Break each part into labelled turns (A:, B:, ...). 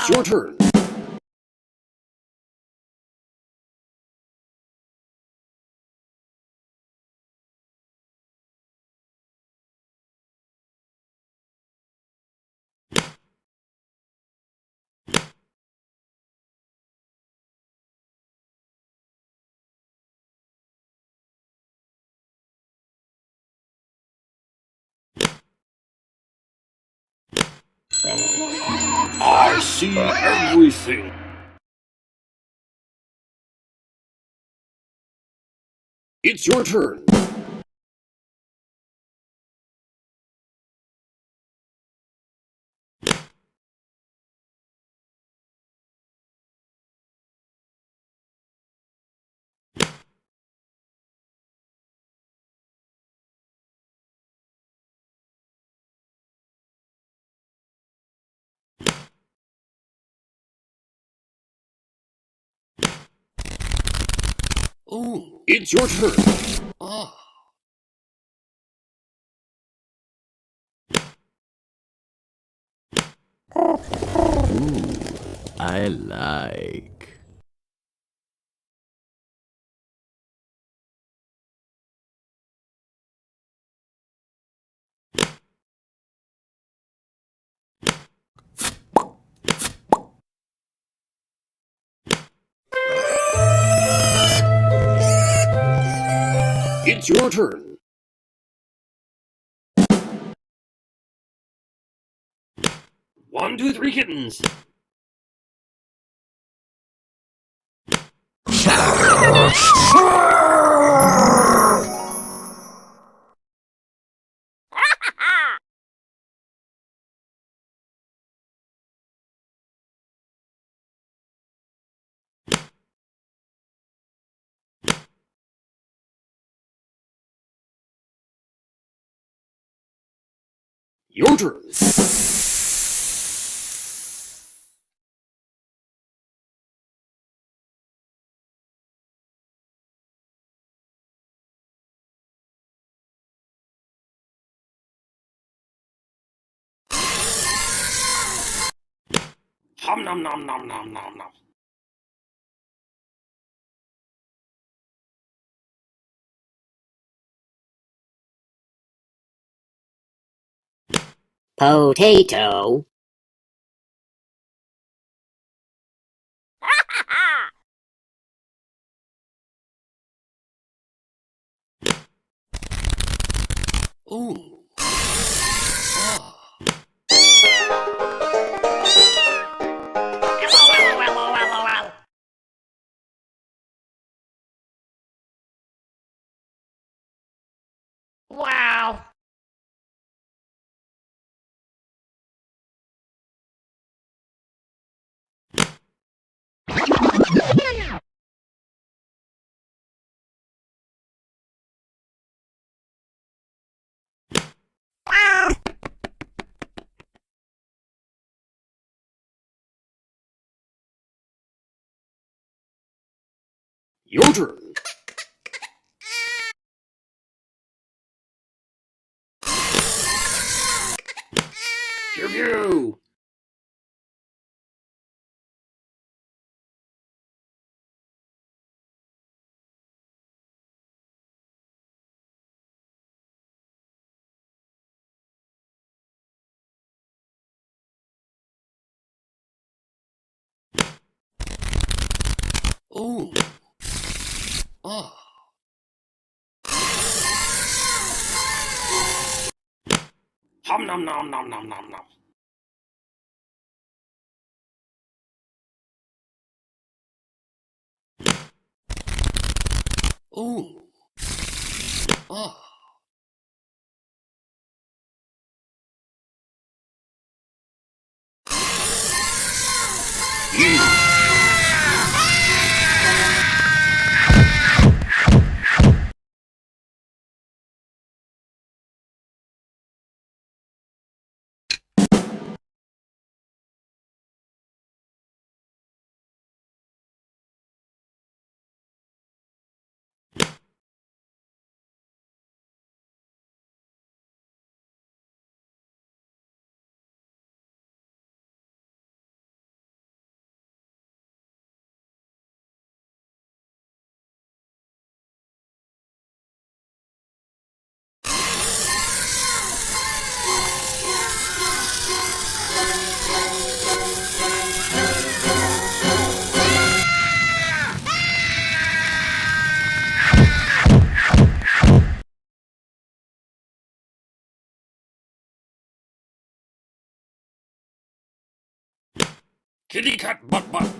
A: It's your turn. I see everything. It's your turn. Oh, it's your turn. Ah.
B: I like.
A: It's your turn. One, two, three kittens. Your turn. Hum nom nom nom nom nom nom.
C: Potato.
A: Oh. Ah.
C: Wow.
A: Your turn. Pew pew. Oh. Ah. Hum nom nom nom nom nom nom. Oh. Ah. You. Kitty cat butt butt.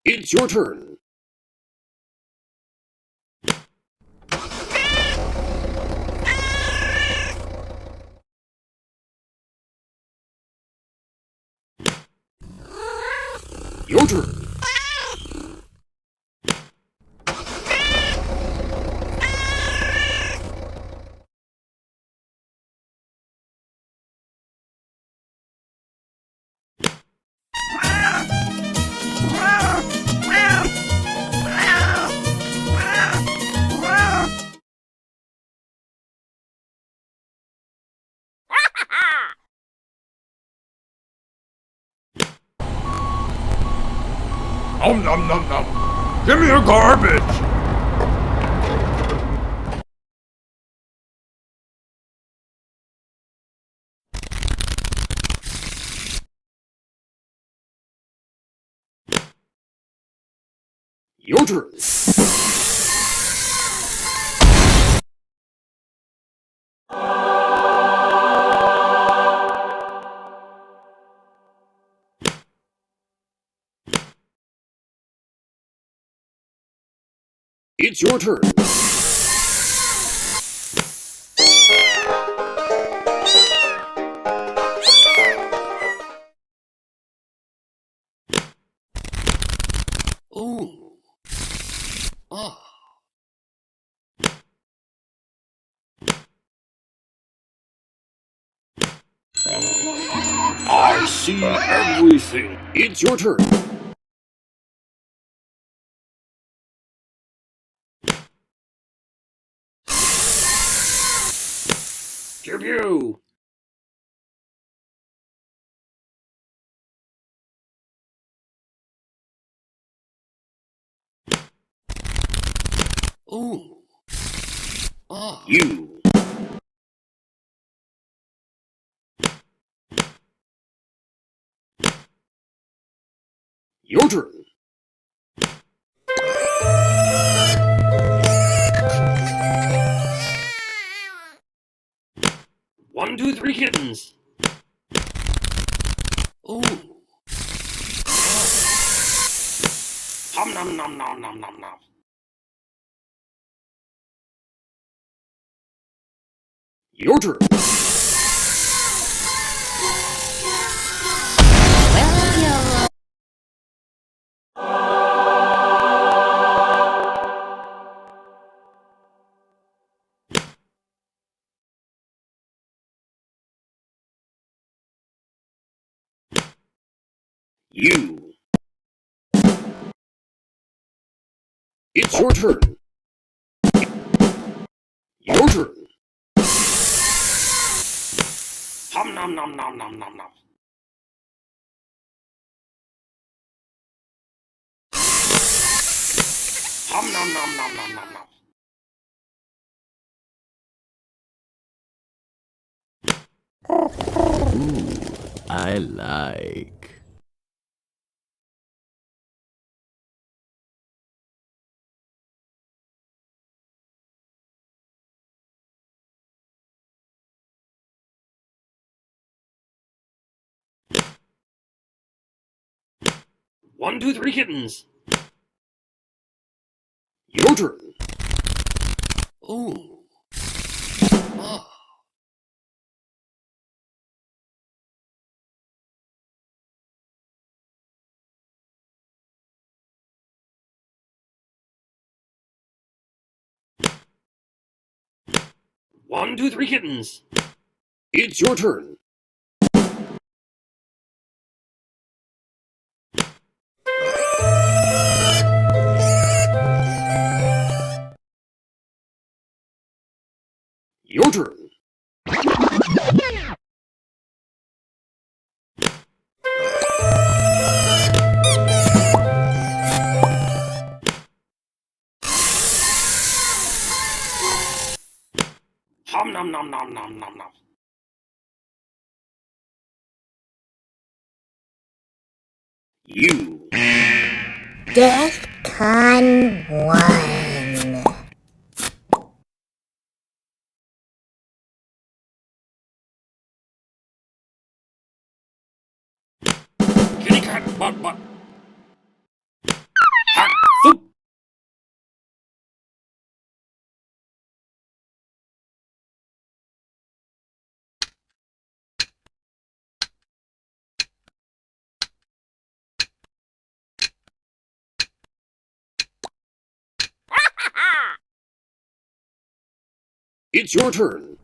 A: It's your turn. Your turn.
D: Nom nom nom nom. Give me your garbage.
A: Your turn. It's your turn. Oh. Ah. I see everything. It's your turn. Pew pew. Oh. Ah. You. Your turn. One, two, three kittens. Oh. Hum nom nom nom nom nom nom. Your turn. You. It's your turn. Your turn. Hum nom nom nom nom nom nom. Hum nom nom nom nom nom nom.
B: I like.
A: One, two, three kittens. Your turn. Oh. Ah. One, two, three kittens. It's your turn. Your turn. Hum nom nom nom nom nom nom. You.
E: DEFCON 1.
A: Kitty cat, but. Hack, soup. It's your turn.